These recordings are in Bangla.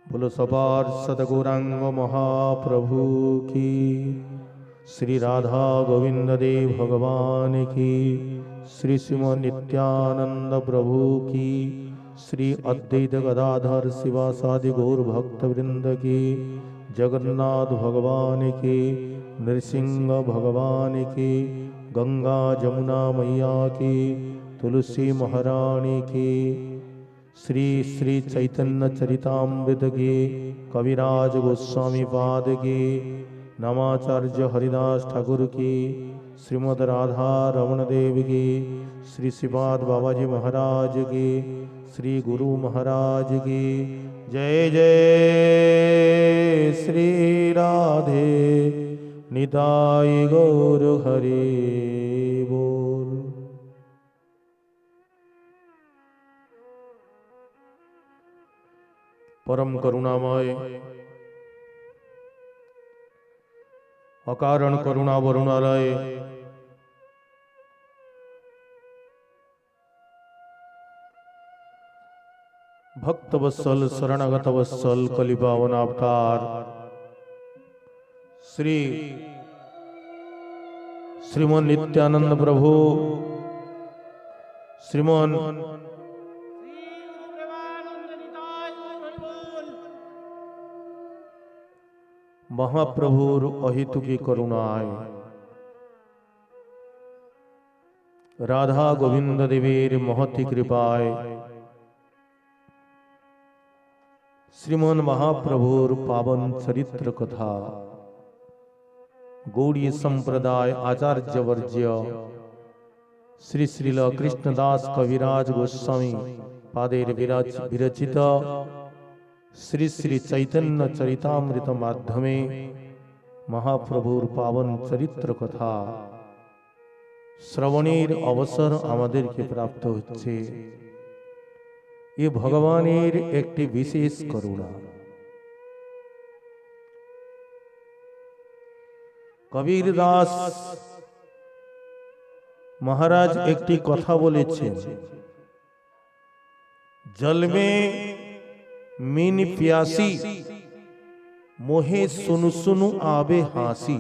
बोलो सबार सदगौरांग महाप्रभु की। श्री राधा गोविंद देव भगवान की। श्री श्रीमन नित्यानंद प्रभु की। श्री अद्वैत गदाधर शिवासादि गौर भक्त वृंद की। जगन्नाथ भगवान की। नृसिंह भगवान की। गंगा जमुना मैया की। तुलसी महारानी की। श्री श्री चैतन्य चरितामृत की। कविराज गोस्वामी पाद की। नामाचार्य हरिदास ठाकुर की। श्रीमद् राधा रमण देव की। श्री श्रीपाद बाबाजी महाराज की। श्री गुरु महाराज की। जय जय श्री राधे निताय गौर हरि बोल। परम करुणामय अकारण करुणा वरुणालय भक्त वत्सल शरणागत वत्सल कलिपावन अवतार श्री श्रीमन नित्यानंद प्रभु श्रीमन महाप्रभुर अहितु की करुणाय राधा गोविंद देवीर महती कृपाय श्रीमन महाप्रभुर पावन चरित्र कथा गौड़ीय संप्रदाय आचार्य वर्ज्य श्री श्रील कृष्णदास कविराज गोस्वामी पादेर विरचित श्री श्री चैतन्य चरितामृत माध्यमे महाप्रभुर पावन चरित्र कथा श्रवणेर अवसर आमादेरके प्राप्त होच्छे। ये भगवानेर एकटी विशेष करुणा। कबीर दास महाराज एकटी कथा बोलेछेन, जल में मीन प्यासी मोहे सुनु सुनु आवे हासी।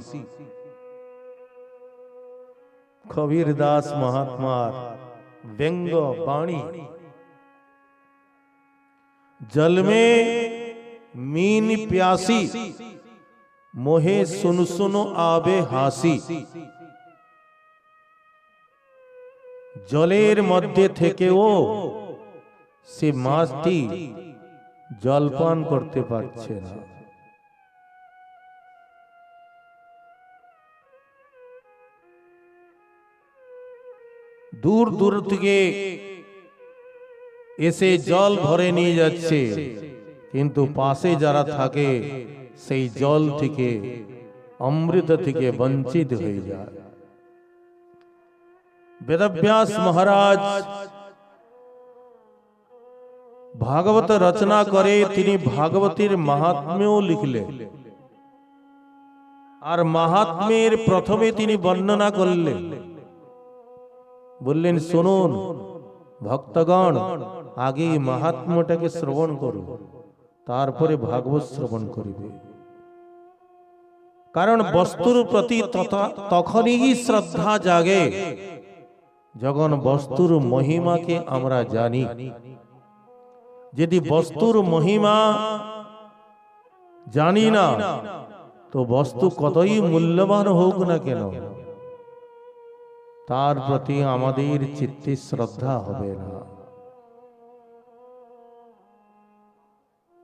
कबीर दास महात्मा व्यंग वाणी। जल में मीन प्यासी मोहे सुनु सुनु आवे हासी। जलेर मध्य থেকেও সে মাছটি জলপান করতে পারছে না। দূর দূর থেকে এসে জল ভরে নিয়ে যাচ্ছে, কিন্তু পাশে যারা থাকে সেই জল থেকে অমৃত থেকে বঞ্চিত হয়ে যায়। वेदव्यास महाराज भागवत रचना करे तिनी भागवतेर महात्म्य लिखलेन और महात्म्येर प्रथमे तिनी वर्णना करलेन, बोललेन शुनुन भक्तगण आगे महात्म्यटाके श्रवण करो तारपरे भागवत श्रवण करिबे। कारण वस्तुर प्रति तखनी ही श्रद्धा जागे যখন বস্তুর মহিমাকে আমরা জানি। যদি বস্তুর মহিমা জানি না তো বস্তু কতই মূল্যবান হোক না কেন তার প্রতি আমাদের চিত্তে শ্রদ্ধা হবে না।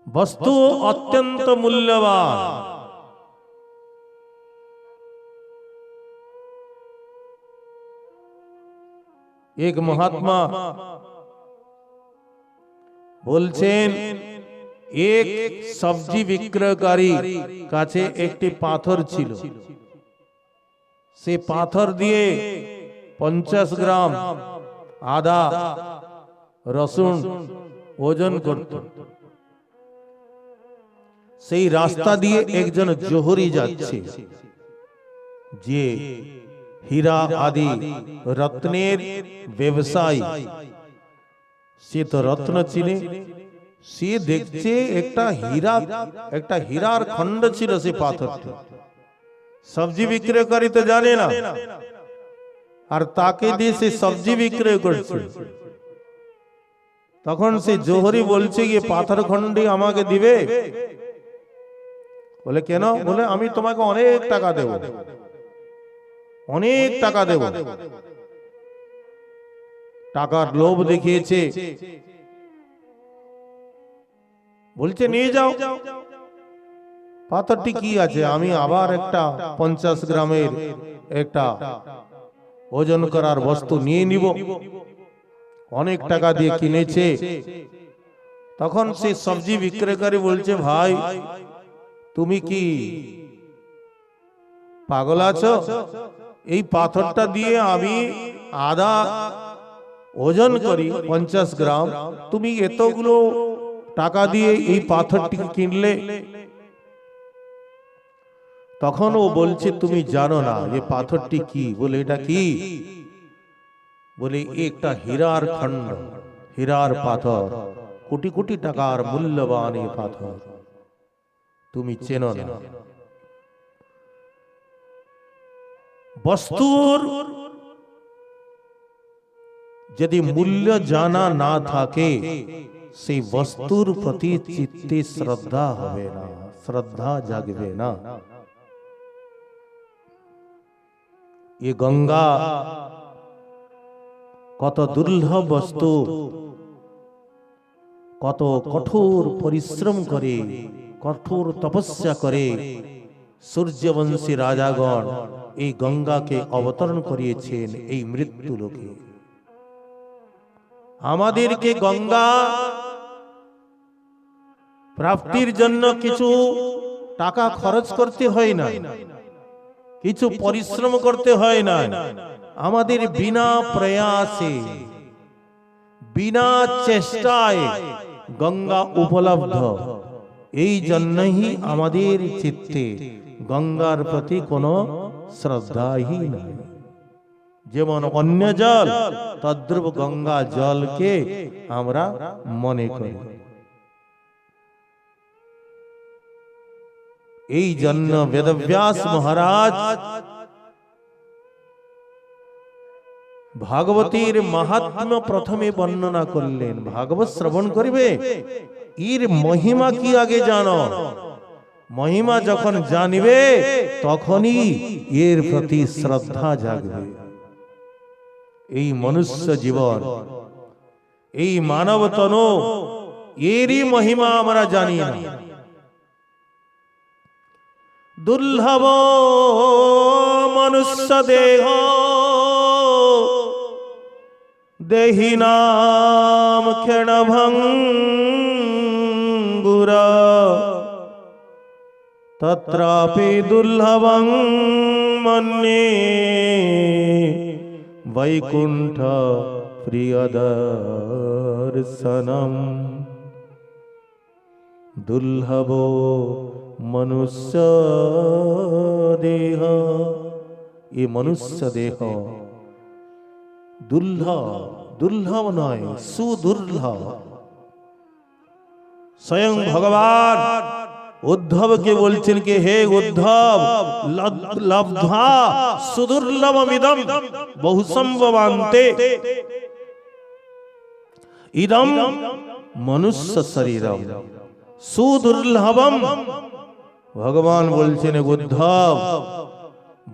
বস্তু অত্যন্ত মূল্যবান। एक महात्मा बोलছেন एक सब्जी विक्रयकारी কাছে একটি পাথর ছিল। সে পাথর দিয়ে 50 গ্রাম আদা রসুন ওজন করত। সেই রাস্তা দিয়ে একজন জোহরি যাচ্ছে যে हीरा आदि रत्नेर व्यवसायी से तो रत्न चिने সে দেখছে একটা হীরার খণ্ড ছিল সে পাথরটি। সবজি বিক্রয়কারী তো জানে না, আর তাকে দিয়ে সে সবজি বিক্রয় করছে। তখন সে জোহরি বলছে গিয়ে পাথর খণ্ডি আমাকে দিবে? বলে কেন? বলে আমি তোমাকে অনেক টাকা দেব, অনেক টাকা দেব। টাকার লোভ দেখিয়েছে, বলছে নিয়ে যাও। পাথরটি কি আছে? আমি আবার একটা 50 গ্রামের একটা ওজন করার বস্তু নিয়ে নিব। অনেক টাকা দিয়ে কিনেছে। তখন সে সবজি বিক্রয়কারী বলছে, ভাই তুমি কি পাগল আছো? এই পাথরটা দিয়ে আমি আধা ওজন করি 50 গ্রাম, তুমি এতগুলো টাকা দিয়ে এই পাথরটি কিনলে? তখন ও বলছে, তুমি জানো না যে পাথরটি কি? বলে এটা কি? বলে একটা হীরার খণ্ড, হীরার পাথর, কোটি কোটি টাকার মূল্যবান এই পাথর, তুমি চেনো না। বস্তুর যদি মূল্য জানা না থাকে, সেই বস্তুর প্রতি চিত্তে শ্রদ্ধা হবে না, শ্রদ্ধা জাগবে না। এ গঙ্গা কত দুর্লভ বস্তু, কত কঠোর পরিশ্রম করে, কঠোর তপস্যা করে সূর্যবংশী রাজাগণ এই গঙ্গাকে অবতরণ করিয়েছেন এই মৃত্যু লোকে। আমাদেরকে গঙ্গা প্রাপ্তির জন্য কিছু টাকা খরচ করতে হয় না, কিছু পরিশ্রম করতে হয় না। আমাদের বিনা প্রয়াসে, বিনা চেষ্টায় গঙ্গা উপলব্ধ। এই জন্যই আমাদের চিত্তে গঙ্গার প্রতি কোনো শ্রদ্ধাই নাই। যেমন অন্য জল, তদ্রূপ গঙ্গা জলকে আমরা মনে করি। এই জন্য বেদব্যাস মহারাজ ভাগবতীর মাহাত্ম্য প্রথমে বর্ণনা করলেন। ভাগবত শ্রবণ করিবে, এর মহিমা কি আগে জানো। মহিমা যখন জানিবে তখনই এর প্রতি শ্রদ্ধা জাগবে। এই মনুষ্য জীবন, এই মানব তনু, এরই মহিমা আমরা জানি না। দুর্লভ মনুষ্য দেহ দেহিনাম ক্ষণভঙ্গুরা তত্রাপি দুর্লভং মন্যে বৈকুণ্ঠ প্রিয়দর্শনম। দুর্লভ মনুষ্য দেহ, এ মনুষ্য দেহ দুর্লভ, দুর্লভ নয়, সুদুর্লভ। স্বয়ং ভগবান উদ্ধবকে বলছেন কি, হে উদ্ধব, লব্ধ্বা সুদুর্লভমিদম বহুসম্ভবান্তে ইদম মনুষ্য শরীরম সুদুর্লভম। ভগবান বলছেন, উদ্ধব,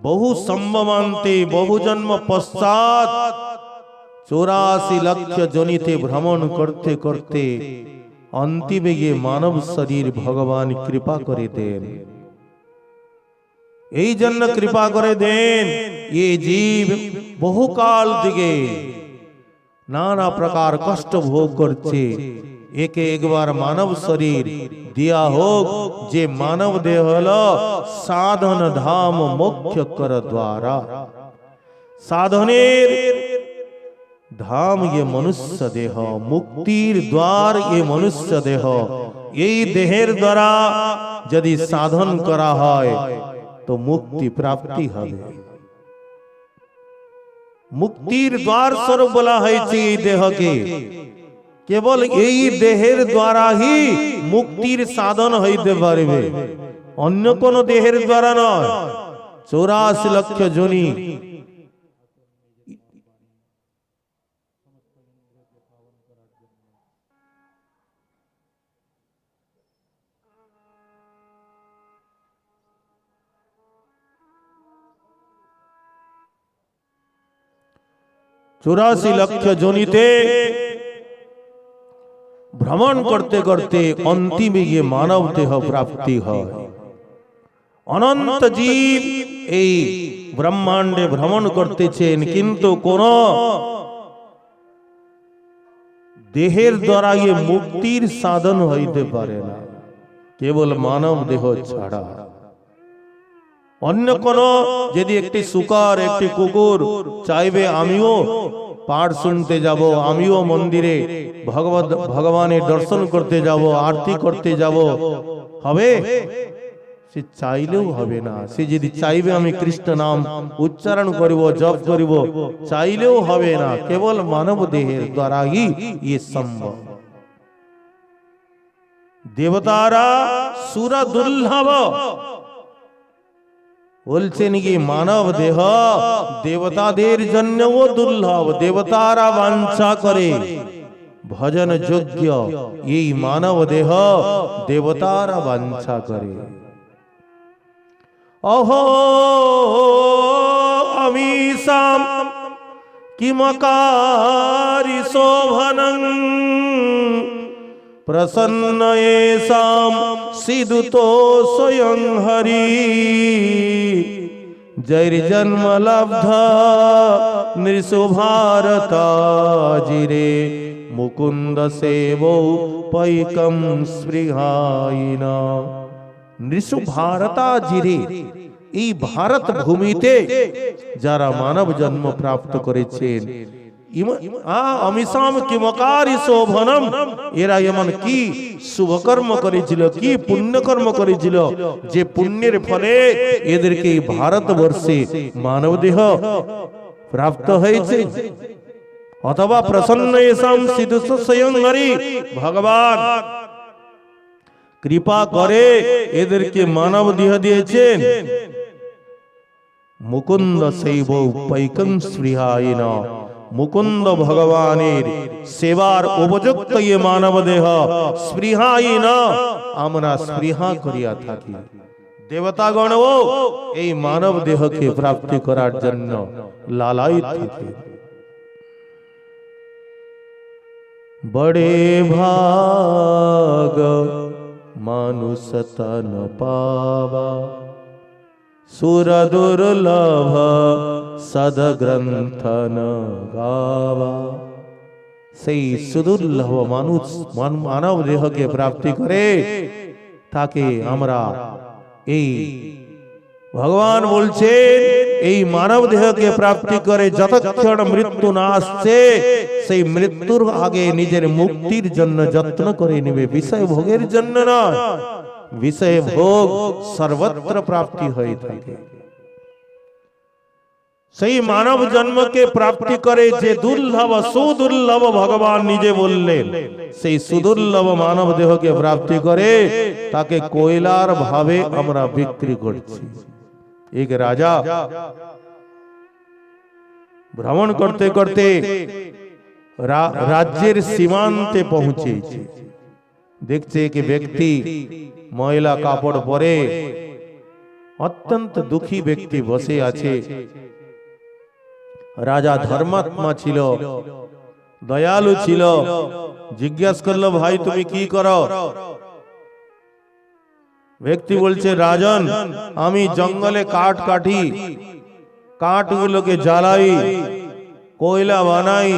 বহু সম্ভবান্তে, বহু জন্ম পশ্চাৎ 84 লক্ষ জনিতে ভ্রমণ করতে করতে অন্তিমে গিয়ে মানব শরীর ভগবান কৃপা করে দেন। এই জন্য কৃপা করে দেন, এ জীব বহুকাল থেকে নানা প্রকার কষ্ট ভোগ করছে, একে একবার মানব শরীর দিয়া হোক, যে মানব দেহ হলো সাধন ধাম মোক্ষ কর দ্বারা। সাধনের ধাম ये মনুষ্য দেহ, মুক্তির দ্বার ये মনুষ্য দেহ। এই দেহের দ্বারা যদি সাধন করা হয় তো মুক্তি প্রাপ্তি হবে। মুক্তির দ্বার স্বরূপ বলা হয়েছে এই দেহকে। কেবল এই দেহের দ্বারা হি মুক্তির সাধন হইতে পারবে, অন্য কোন দেহের দ্বারা নয়। 84 লক্ষ যোনি চুরাশি লক্ষ জনিতে ভ্রমণ করতে করতে অন্তিমে গিয়ে মানব দেহ প্রাপ্তি হয়। অনন্ত জীব এই ব্রহ্মাণ্ডে ভ্রমণ করতেছেন, কিন্তু কোন দেহের দ্বারা গিয়ে মুক্তির সাধন হইতে পারে না, কেবল মানব দেহ ছাড়া। অন্য কোন যদি একটি শুকর একটি কুকুর চাইবে আমিও পাঠ শুনতে যাব, আমিও মন্দিরে ভগবানের দর্শন করতে যাব, আরতি করতে যাব, হবে? সে চাইলেও হবে না। সে যদি চাইবে আমি কৃষ্ণ নাম উচ্চারণ করিব, জপ করিব, চাইলেও হবে না, কেবল মানব দেহের দ্বারাই ইয়ে সম্ভব। দেবতারা সুরা দুর্লভ বলছেন কি মানব দেহ দেবতাদের জন্যও দুর্লভ, দেবতারা বাঞ্ছা করে ভজন যোগ্য এই মানব দেহ দেবতারা বাঞ্ছা করে। অহো অমিশাম কিমকারি শোভনং প্রসন্ন এষাম সিদুতো স্বয়ং হরি জৈর্জন্ম লব্ধ নৃষু ভারতাজিরে মুকুন্দ সেবো পৈকম স্পৃহায়িনা। নৃষু ভারতাজিরে এই ভারত ভূমিতে যারা মানব জন্ম প্রাপ্ত করেছেন, অমিশাম কিমকারি শোভনম, এরা এমন কি শুভকর্ম করেছিল, কি পুণ্যকর্ম করেছিল, যে পুণ্যের ফলে এদেরকে এই ভারতবর্ষে মানব দেহ প্রাপ্ত হয়েছে। অথবা প্রসন্ন এষাম সিধুষ স্বয়ং হরি, ভগবান কৃপা করে এদেরকে মানব দেহ দিয়েছেন। মুকুন্দ শৈব পৈকং স্পৃহায়িনা, মুকুন্দ ভগবানের সেবার উপযুক্ত এই মানব দেহ স্পৃহায়িনা, আমরা স্পৃহা করিয়া থাকি। দেবতাগণও এই মানব দেহকে প্রাপ্তি করার জন্য লালায়িত থাকে। বড়ে ভাগ মানুষ তন পাবা, সুর দুর্লভ সদ গ্রন্থন গাবা। সেই সুদুর্লভ মানুষ মানব দেহকে প্রাপ্তি করে তাকে আমরা এই ভগবান বলছেন এই মানব দেহকে প্রাপ্তি করে যতক্ষণ মৃত্যু না আসছে সেই মৃত্যুর আগে নিজের মুক্তির জন্য যত্ন করে নেবে, বিষয় ভোগের জন্য নয়। বিষয় ভোগ সর্বত্র প্রাপ্তি হয়ে থাকে। সেই মানব জন্মকে প্রাপ্তি করে যে দুর্লভ সুদুর্লভ, ভগবান নিজে বললেন সেই সুদুর্লভ মানব দেহকে প্রাপ্তি করে তাকে কয়লার ভাবে আমরা বিক্রি করছি। এক রাজা ভ্রমণ করতে করতে রাজ্যের সীমান্তে পৌঁছেছে। দেখছে কি ব্যক্তি ময়লা কাপড় পরে অত্যন্ত দুঃখী ব্যক্তি বসে আছে। রাজা ধর্মাত্মা ছিল, দয়ালু ছিল। জিজ্ঞাসা করলো, ভাই তুমি কি করো? ব্যক্তি বলছে, রাজন আমি জঙ্গলে কাঠ কাটি, কাঠগুলোকে জ্বালাই, কয়লা বানাই,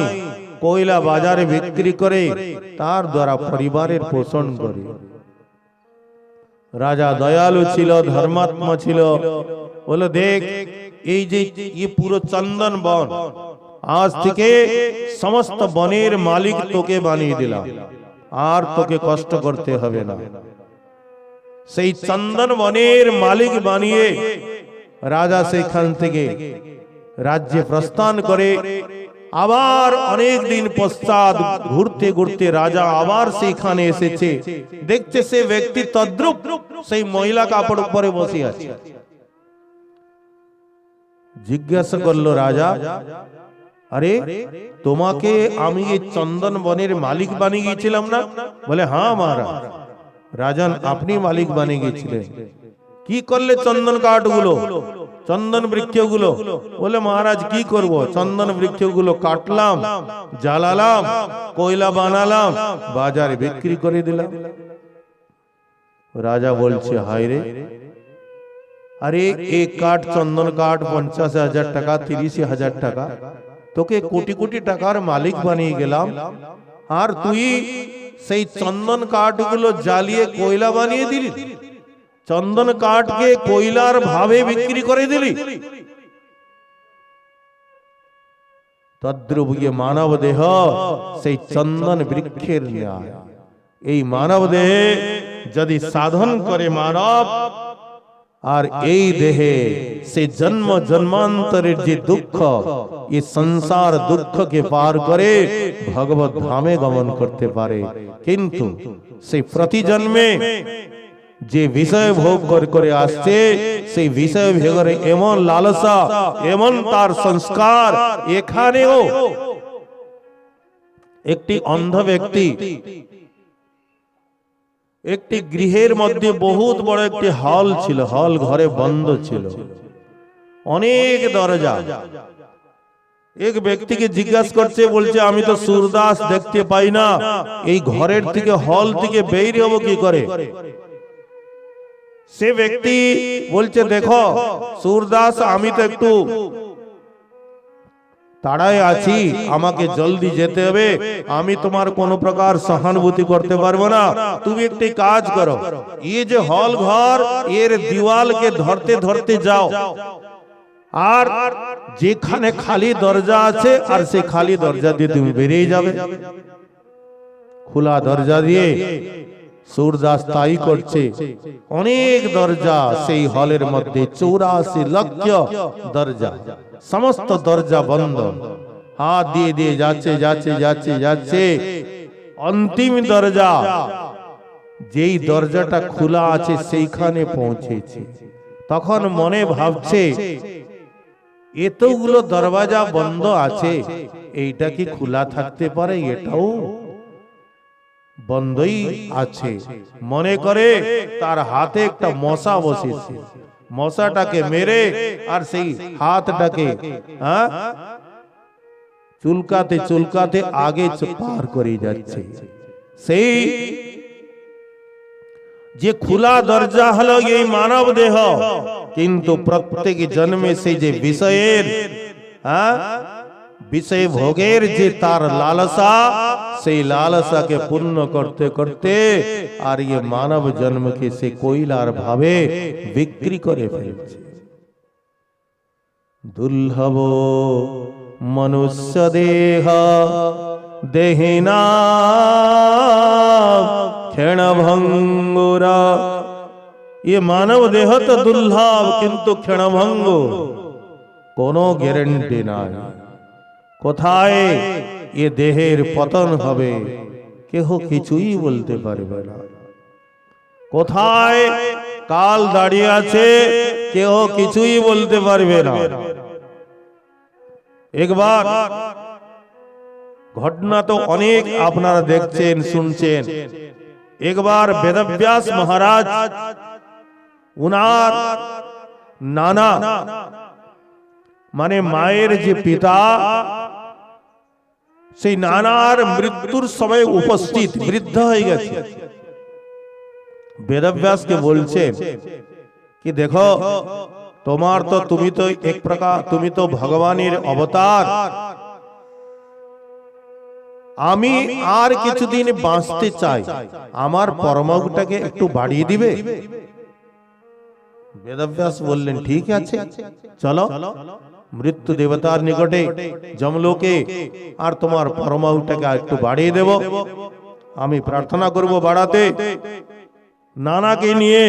কয়লা বাজারে বিক্রি করে তার দ্বারা পরিবারের পোষণ করি। রাজা দয়ালু ছিল, ধর্মাত্মা ছিল। বলে, দেখ এই যে পুরো চন্দন বন, আজ থেকে সমস্ত বনের মালিক তোকে বানিয়ে দিলাম, আর তোকে কষ্ট করতে হবে না। সেই চন্দন বনের মালিক বানিয়ে রাজা সেখান থেকে রাজ্যে প্রস্থান করে আবার অনেক দিন পশ্চাৎ ঘুরতে ঘুরতে রাজা আবার সেখানে এসেছে, দেখছে সে ব্যক্তি তদ্রুপ সেই মহিলা কাপড় পরে বসে আছে। জিজ্ঞাসা করলো রাজা, আরে তোমাকে আমি এই চন্দন বনের মালিক বানিয়ে গিয়েছিলাম না? বলে হ্যাঁ মহারাজ। রাজন, আপনি মালিক বানিয়ে গিয়েছিলেন, কি করলে চন্দন কাঠগুলো, চন্দন বৃক্ষগুলো? বলে মহারাজ কি করব, চন্দন বৃক্ষগুলো কাটলাম, জ্বালালাম, কয়লা বানালাম, বাজারে বিক্রি করে দিলাম। রাজা বলছে হায় রে, আরে এক কাঠ চন্দন কাঠ 50,000 টাকা, 30,000 টাকা, তোকে কোটি কোটি টাকার মালিক বানিয়ে গেলাম, আর তুই সেই চন্দন কাঠগুলো জ্বালিয়ে কয়লা বানিয়ে দিলি, চন্দন কাঠকে কয়লার ভাবে বিক্রি করে দিলি। তদ্রূপ মানব দেহ সেই চন্দন বৃক্ষের ন্যায়। এই মানব দেহে যদি সাধন করে মানব, আর এই দেহে সে জন্ম জন্মান্তরের যে দুঃখ, এই সংসার দুঃখকে পার করে ভগবত ধামে গমন করতে পারে। কিন্তু সেই প্রতি জন্মে যে বিষয় ভোগ করে আসছে, সেই বিষয় ভোগের এমন লালসা, এমন তার সংস্কার, এখানেও একটি অন্ধ ব্যক্তি একটি গৃহের মধ্যে বহুত বড় একটি হল ছিল, হল ঘরে বন্ধ ছিল, অনেক দরজা। এক ব্যক্তিকে জিজ্ঞাসা করছে, বলছে আমি তো সূরদাস দেখতে পাই না, এই ঘরের থেকে হল থেকে বের হবো কি করে? সে ব্যক্তি বলছে, দেখো সূরদাস, আমি তো একটু তাড়ায় আছি, আমাকে জলদি যেতে হবে, আমি তোমার কোনো প্রকার সহানুভূতি করতে পারবো না। তুমি একটি কাজ করো, এই যে হল ঘর, এর দিওয়ালকে ধরতে ধরতে যাও, আর যেখানে খালি দরজা আছে, আর সে খালি দরজা দিয়ে তুমি বেরিয়ে যাবে। খোলা দরজা দিয়ে সূরদাস তাই করছে। অনেক দরজা সেই হলের মধ্যে, 84 লক্ষ দরজা, সমস্ত দরজা বন্ধ। হাত দিয়ে দিয়ে যাচ্ছে যাচ্ছে যাচ্ছে যাচ্ছে, অন্তিম দরজা, যেই দরজাটা খোলা আছে সেইখানে পৌঁছেছে। তখন মনে ভাবছে, এতগুলো দরজা বন্ধ আছে, এইটা কি খোলা থাকতে পারে? এটাও বন্ধই আছে। মনে করে তার হাতে একটা মশা বসেছে, মশাটাকে মেরে আর সেই হাতটাকে চুলকাতে চুলকাতে আগে পার করে যাচ্ছে। সেই যে খোলা দরজা হলো এই মানব দেহ, কিন্তু প্রত্যেক জন্মে সেই যে বিষয়ের বিষয় ভোগের যে তার লালসা, সেই লালসাকে পূর্ণ করতে করতে আর ये মানব জন্মকে সে কয়লার ভাবে বিক্রি করে ফেলছে। দুর্লভ মনুষ্য দেহ দেহিনা ক্ষণভঙ্গুরা। ये মানব দেহ তো দুর্লভ, কিন্তু ক্ষণভঙ্গ, কোনো গ্যারান্টি নাই। কোথায় এ দেহের পতন হবে কেহ কিছুই বলতে পারবে না। কোথায় কাল দাঁড়িয়ে আছে কেহ কিছুই বলতে পারবে না। একবার ঘটনা তো অনেক আপনারা দেখছেন শুনছেন। একবার বেদব্যাস মহারাজ, উনার নানা মানে মায়ের যে পিতা, সেই নানার মৃত্যুর সময় উপস্থিত, বৃদ্ধ হয়ে গেছে। বেদব্যাসকে বলছেন কি, দেখো তোমার তো, তুমি তো এক প্রকার, তুমি তো ভগবানের অবতার, আমি আর কিছুদিন বাঁচতে চাই, আমার পরমায়ুটাকে একটু বাড়িয়ে দিবে? বেদব্যাস বললেন ঠিক আছে, চলো মৃত্যু দেবতার নিকটে যমলোকে, আর তোমার পরমায়ুটাকে একটু বাড়িয়ে দেব, আমি প্রার্থনা করব বাড়াতে। নানাকে নিয়ে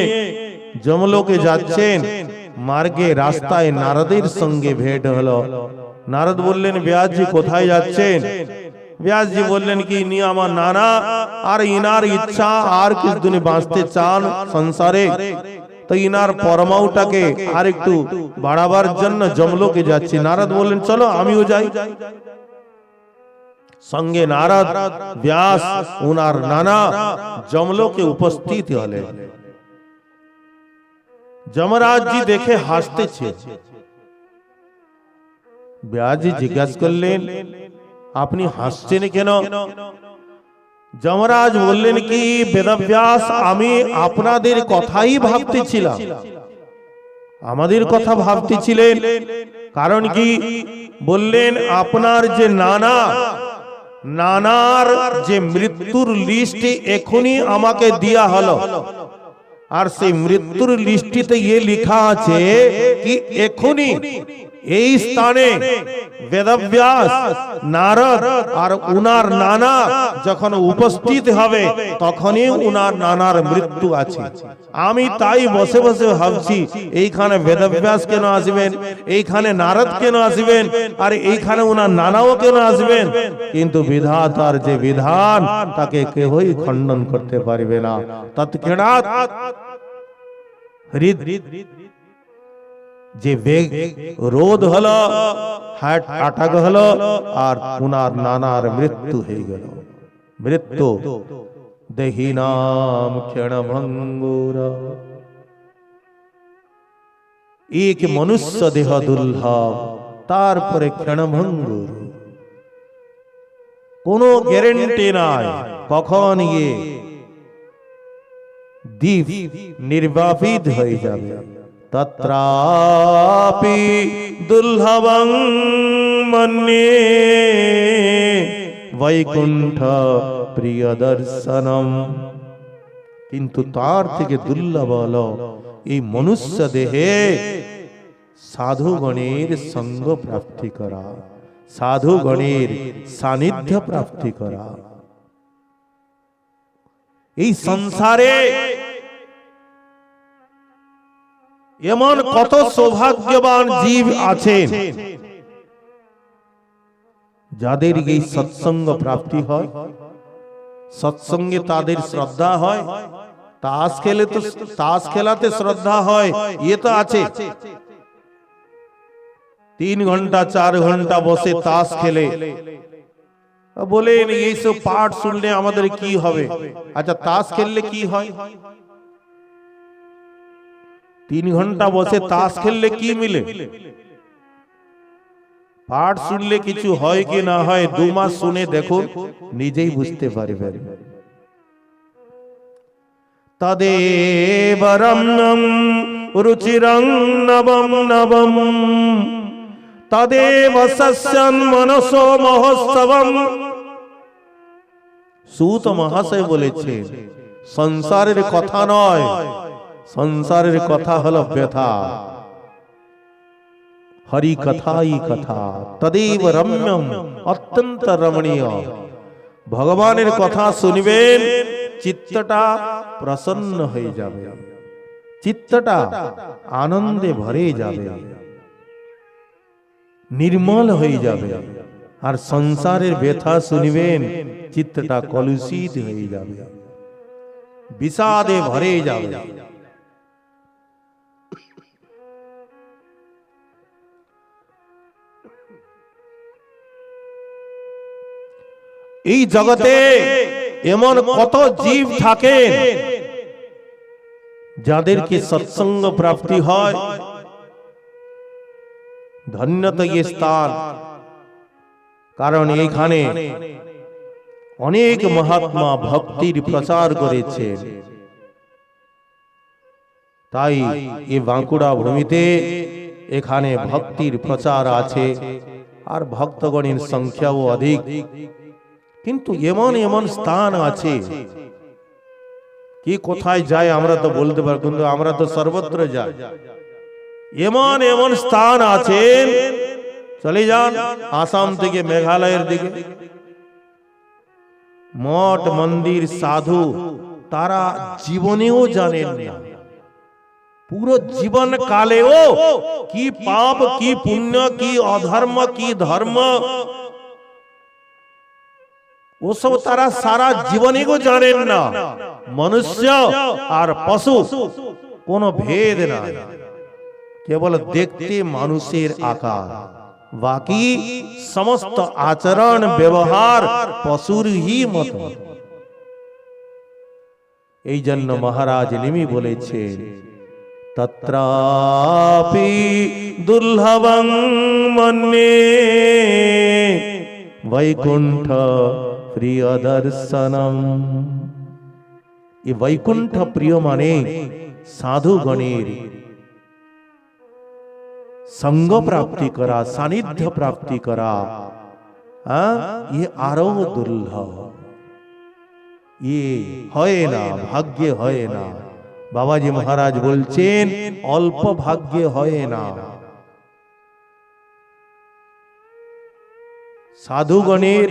যমলোকে যাচ্ছেন, মার্গে রাস্তায় নারদের সঙ্গে ভেট হলো। নারদ বললেন, ব্যাসজি কোথায় যাচ্ছেন? ব্যাসজি বললেন কি, ইনি আমার নানা, আর ইনার ইচ্ছা আর কিছুদিন বাঁচতে চান সংসারে, তো ইনার পরমাউটাকে আর একটু বাড়াবার জন্য যমলোকে যাচ্ছি। নারদ বললেন, চলো আমিও যাই। সঙ্গে নারদ, ব্যাস, উনার নানা যমলোকে উপস্থিত হলেন। যমরাজজি দেখে হাসতেছে। ব্যাসজি জিজ্ঞাসা করলেন, আপনি হাসছেন কেন? যমরাজ বললেন কি, বেদব্যাস, আমি আপনাদের কথাই ভাবতেছিলাম। আমাদের কথা ভাবতেছিলেন কারণ কি? বললেন, আপনার যে নানার যে মৃত্যুর লিস্ট এখনই আমাকে দেয়া হলো, আর সেই মৃত্যুর লিস্টিতে ইয়ে লেখা আছে কি এখনই এই স্থানে বেদব্যাস, নারদ আর উনার নানা যখন উপস্থিত হবে তখনই উনার নানার মৃত্যু আছে। আমি তাই বসে বসে ভাবছি, এইখানে বেদব্যাস কেন আসবেন, এইখানে নারদ কেন আসবেন, আর এইখানে উনার নানাও কেন আসবেন? কিন্তু বিধাতার যে বিধান তাকে কেউই খণ্ডন করতে পারবে না। তৎক্ষণাৎ যে বেগ রোধ হলো, হার্ট অ্যাটাক হলো, আর উনার নানার মৃত্যু হয়ে গেল। মৃত্যু দেহিনাম ক্ষণভঙ্গুর। এক মনুষ্য দেহ দুর্লভ, তারপরে ক্ষণভঙ্গুর। কোনো গ্যারান্টি নাই কখন গিয়ে দীপ নির্বাপিত হয়ে যাবে। তত্রাপি দুর্লভং মন্যে বৈকুণ্ঠ প্রিয় দর্শনম। কিন্তু তার থেকে দুর্লভ হলো এই মনুষ্য দেহে সাধুগণের সঙ্গ প্রাপ্তি করা, সাধুগণের সান্নিধ্য প্রাপ্তি করা। এই সংসারে এমন কত সৌভাগ্যবান জীব আছেন যাদের এই সৎসঙ্গ প্রাপ্তি হয়, সৎসঙ্গে তাদের শ্রদ্ধা হয়। তাস খেলে তো তাস খেলাতে শ্রদ্ধা হয়, ইয়ে তো আছে। 3 ঘন্টা 4 ঘন্টা বসে তাস খেলে, বলেন এইসব পাঠ শুনলে আমাদের কি হবে? আচ্ছা, তাস খেললে কি হয়? 3 ঘন্টা বসে তাস খেললে কি মিলে? পাঠ শুনলে কিছু হয় কি না হয় 2 মাস শুনে দেখুন, নিজেই বুঝতে পারবেন। তদেব রম্যম রুচিরং নবম নবম, তদেব সস্যন মনসো মহোৎসবম। সূত মহাশয় বলেছে, সংসারের কথা নয়, সংসারের কথা হলো ব্যথা। হরি কথাই কথা, তদেব রম্যম, অত্যন্ত রমণীয়। ভগবানের কথা শুনবেন, চিত্তটা প্রসন্ন হয়ে যাবে, চিত্তটা আনন্দে ভরে যাবে, নির্মল হয়ে যাবে। আর সংসারের ব্যথা শুনবেন, চিত্তটা কলুষিত হয়ে যাবে, বিষাদে ভরে যাবে। এই জগতে এমন কত জীব থাকেন যাদেরকে সৎসঙ্গ প্রাপ্তি হয়। ধন্য তো এই স্থান, কারণ এইখানে অনেক মহাত্মা ভক্তির প্রচার করেছেন। তাই এই বাঁকুড়া ভূমিতে এখানে ভক্তির প্রচার আছে, আর ভক্তগণের সংখ্যাও অধিক। কিন্তু এমন এমন স্থান আছে কি কোথায় যায় আমরা তো বলতে পারি, কিন্তু আমরা তো সর্বত্র যাই। এমন এমন স্থান আছে, চলে যান আসাম থেকে মেঘালয়ের দিকে, মঠ মন্দির সাধু তারা জীবনেও জানেন না। পুরো জীবন কালেও কি পাপ কি পুণ্য কি অধর্ম কি ধর্ম ওসব তারা সারা জীবনেও জানেন না। মনুষ্য আর পশু কোনো ভেদ নাই, কেবল দেখতে মানুষের আকার, বাকি সমস্ত আচরণ ব্যবহার পশুর হি মত। এই জন্য মহারাজ নিমি বলেছেন, তত্রাপি দুর্লভং মন্যে বৈকুণ্ঠ প্রিয় দর্শনম। এই বৈকুণ্ঠ প্রিয় মানে সাধুগণের সঙ্গ প্রাপ্তি করা, সান্নিধ্য প্রাপ্তি করা, ये আরো দুর্লভ, ये হয় না, ভাগ্যে হয় না। বাবাজি মহারাজ বলছেন অল্প ভাগ্যে হয় না। সাধুগণের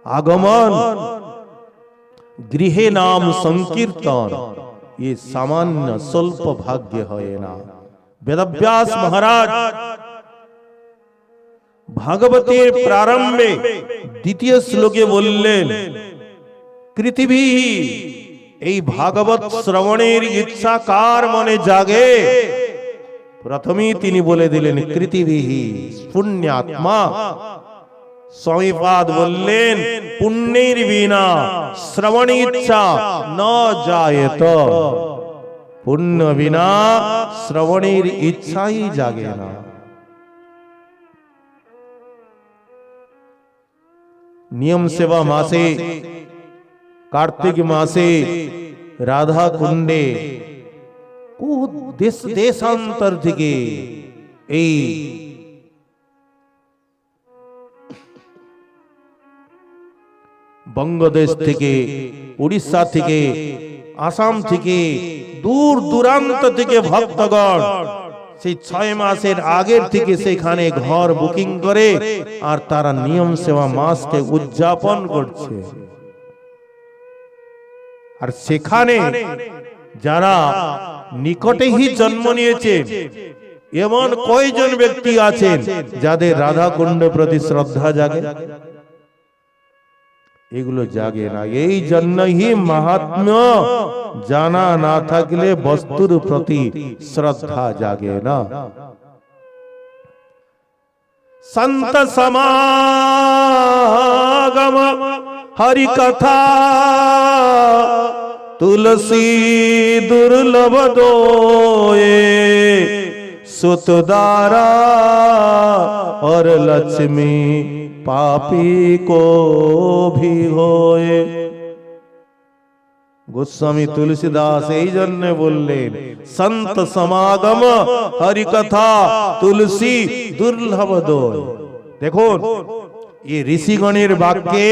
আগমন, গৃহে নাম সংকীর্তন, ये सामान्य स्वल्प भाग्य হয় না। বেদব্যাস মহারাজ ভাগবতের প্রারম্ভে দ্বিতীয় শ্লোকে বললেন, পৃথিবী এই ভাগবত শ্রবণের ইচ্ছা কার মনে জাগে? প্রথমেই তিনি বলে দিলেন পৃথিবী পুণ্যাত্মা। স্বামীপাদ বললেন, পুণ্যের বিনা শ্রবণ ইচ্ছা ন জায়েত। পুণ্য বিনা শ্রবণের ইচ্ছাই জাগে না। নিয়ম সেবা মাসে, কার্তিক মাসে রাধা কুণ্ডে দেশ দেশান্তর থেকে এই বঙ্গদেশ থেকে, উড়িষ্যা থেকে, আসাম থেকে, দূর দূরান্ত থেকে ভক্তগণ সেই 6 মাসের আগের থেকে সেখানে ঘর বুকিং করে আর তারা নিয়ম সেবা মাসকে উদযাপন করছে। আর সেখানে যারা নিকটেই জন্ম নিয়েছেন এমন কয়জন ব্যক্তি আছেন যাদের রাধা কুণ্ডের প্রতি শ্রদ্ধা জাগে? এগুলো জাগে না। এই জন্যই মাহাত্ম্য জানা না থাকলে বস্তুর প্রতি শ্রদ্ধা জাগে না। সন্ত সমাগম হরি কথা তুলসী দুর্লভ দোয়ে सुतदारा और लक्ष्मी पापी को भी होए। গোস্বামী তুলসীদাস এই জন্য বললেন, সন্ত সমাগম হরি কথা তুলসী দুর্লভ দোয়। দেখুন, এই ঋষিগণের বাক্যে,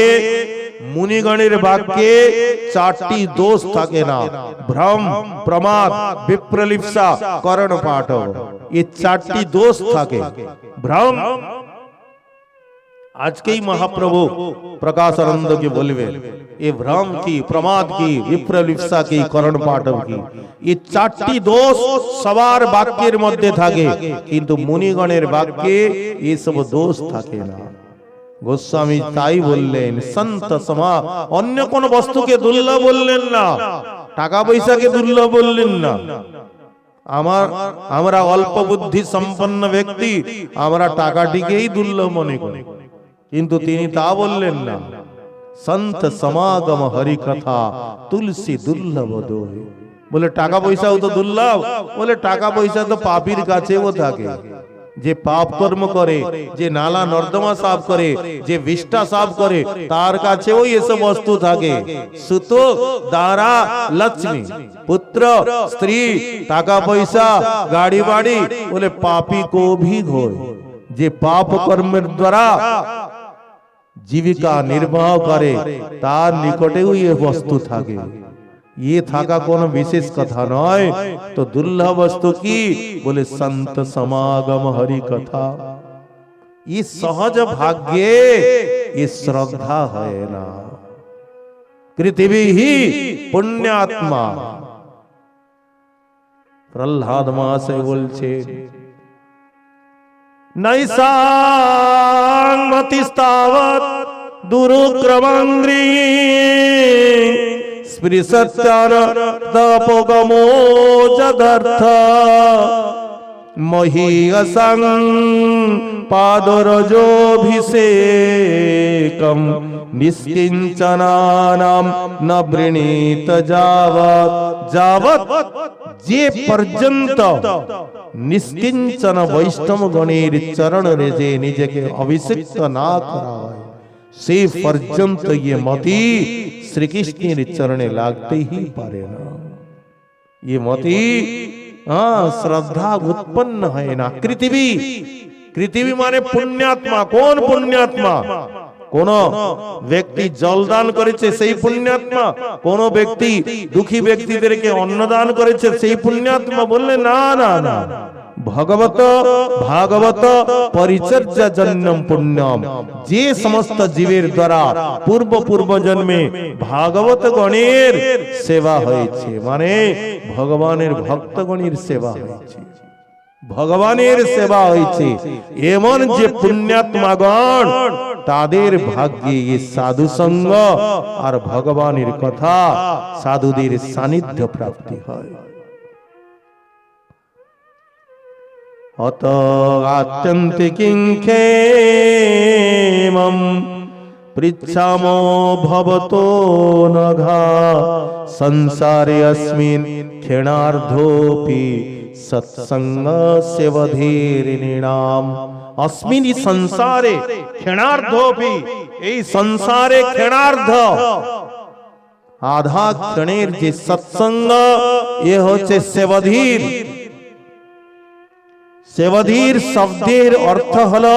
মুনিগণের বাক্যে 4টি দোষ থাকে না: ভ্রম, প্রমাদ, বিপ্রলিপ্সা, করণ পাঠ। এই 4টি দোষ থাকে। ভ্রম, আজকেই মহাপ্রভু প্রকাশানন্দ কি বলবেন, এই ভ্রম কি, প্রমাদ কি, বিপ্রলিপ্সা কি, করণ পাঠব কি, এই 4টি দোষ সবার বাক্যের মধ্যে থাকে, কিন্তু মুনিগণের বাক্যে এসব দোষ থাকে না। গোস্বামী তাই বললেন সন্ত সমা, অন্য কোন বস্তুকে দুর্লভ বললেন না, টাকা পয়সাকে দুর্লভ বললেন না। আমরা অল্প বুদ্ধি সম্পন্ন ব্যক্তি, আমরা টাকাটিকেই দুর্লভ মনে করি, কিন্তু তিনি তা বললেন না। সন্ত সমাগম হরি কথা তুলসী দুর্লভ দোয়। বলে টাকা পয়সাও তো দুর্লভ? বলে টাকা পয়সা তো পাপীর কাছেও থাকে। যে পাপ কর্ম করে, যে নালা নর্দমা সাফ করে, যে বিষ্ঠা সাফ করে, তার কাছেও এসব বস্তু থাকে। সুত, দ্বারা, লক্ষ্মী, পুত্র, স্ত্রী, টাকা পয়সা, গাড়ি বাড়ি, বলে পাপী কো ভি ঘোয়। যে পাপ কর্মের দ্বারা জীবিকা নির্বাহ করে তার নিকটেও এ বস্তু থাকে। ये থাকা কোন বিশেষ কথা নয়। তো দুর্লভ বস্তু কি? বলে সন্ত সমাগম হরি কথা। এই সহজ ভাগ্যে এ শ্রদ্ধা হয় না। পৃথিবী হি পুণ্যাত্মা। প্রহ্লাদ মহাশয় বলছে নৈসাং মতিস্তাবৎ দুরুক্রমাঙ্গ্রি স্পৃশত্যারতপগমো যদর্থ মহীয়সং পাদরজোভিষেকম নিষ্কিঞ্চনানাম ন বৃণীত যাবৎ। যাবৎ যে পর্যন্ত নিষ্কিঞ্চন বৈষ্ণব গণের চরণে যে নিজেকে অভিষিক্ত না করা হয়, সেই পর্যন্ত ये মতি শ্রীকৃষ্ণের চরণে লাগতে ही পারে না। ये মতি শ্রদ্ধা উৎপন্ন হয় না। পৃথিবী মানে পুণ্যাত্মা। কোন পুণ্যাত্মা? কোন ব্যক্তি জল দান করেছে সেই পুণ্যাত্মা, কোন ব্যক্তি দুঃখী ব্যক্তিদেরকে অন্নদান করেছে সেই পুণ্যাত্মা? বললে না না না, ভাগবত পরিচর্যা জন্যম পুণ্যম। যে সমস্ত জীবের দ্বারা পূর্ব জন্মে ভাগবত গণের সেবা হয়েছে, মানে ভগবানের ভক্তগণের সেবা হয়েছে, ভগবানের সেবা হয়েছে, এমন যে পুণ্যাত্মাগণ তাদের ভাগ্যে এই সাধু সঙ্গ আর ভগবানের কথা, সাধুদের সান্নিধ্য প্রাপ্তি হয়। অত আত্যন্তিকিং ক্ষেমম পৃচ্ছামো ভবতো নঘা সংসারে অস্মিন ক্ষণার্ধোপি সৎসঙ্গস্য বধীরিণাম। অস্মিন সংসারে ক্ষণার্ধোপি, এই সংসারে ক্ষণার্ধ আধা ক্ষণের যে সৎসঙ্গ, এ হচ্ছে সেবধীর। সেবধীর শব্দের অর্থ হলো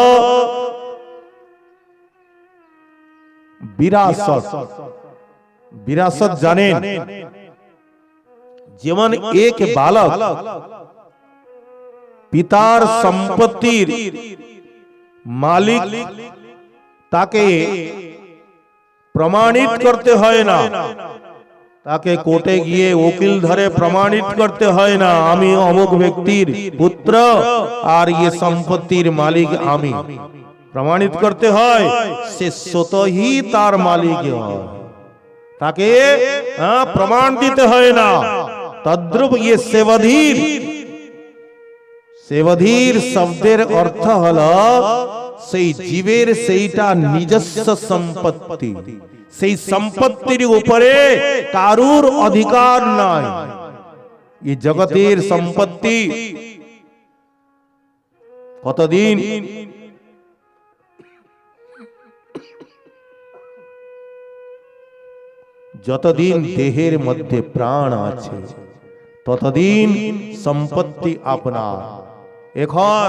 বিরাসত। বিরাসত জানেন? যেমন এক বালক পিতার সম্পত্তির মালিক, তাকে প্রমাণিত করতে হয় না, তাকে কোর্টে গিয়ে উকিল ধরে প্রমাণিত করতে হয় না আমি অমুক ব্যক্তির পুত্র আর ये সম্পত্তির মালিক আমি। প্রমাণিত করতে হয় সে স্বতঃই তার মালিক হয়, তাকে প্রমাণ দিতে হয় না। তদ্রূপ ये সেবধীর। সেবধীর শব্দের অর্থ হলো সেই জীবের সেইটা নিজস্ব সম্পত্তি, সেই সম্পত্তির উপরে কারুর অধিকার নাই। এই জগতের সম্পত্তি কতদিন? যতদিন দেহের মধ্যে প্রাণ আছে ততদিন সম্পত্তি আপনার। এখন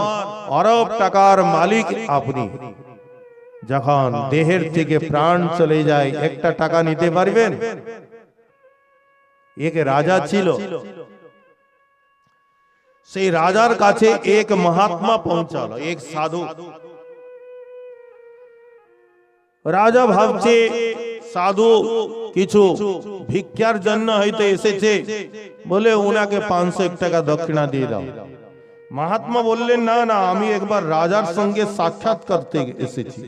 অরব টাকার মালিক আপনি, যখন দেহের থেকে প্রাণ চলে যায় একটা টাকা নিতে পারবেন? এক রাজা ছিল, সেই রাজার কাছে এক মহাত্মা পৌঁছালো, এক সাধু। রাজা ভাবছে সাধু কিছু ভিক্ষার জন্য হয়তো এসেছে, বলে উনাকে 500 টাকা দক্ষিণা দিয়ে দাও। মহাত্মা বললেন না না, আমি একবার রাজার সঙ্গে সাক্ষাৎ করতে এসেছি।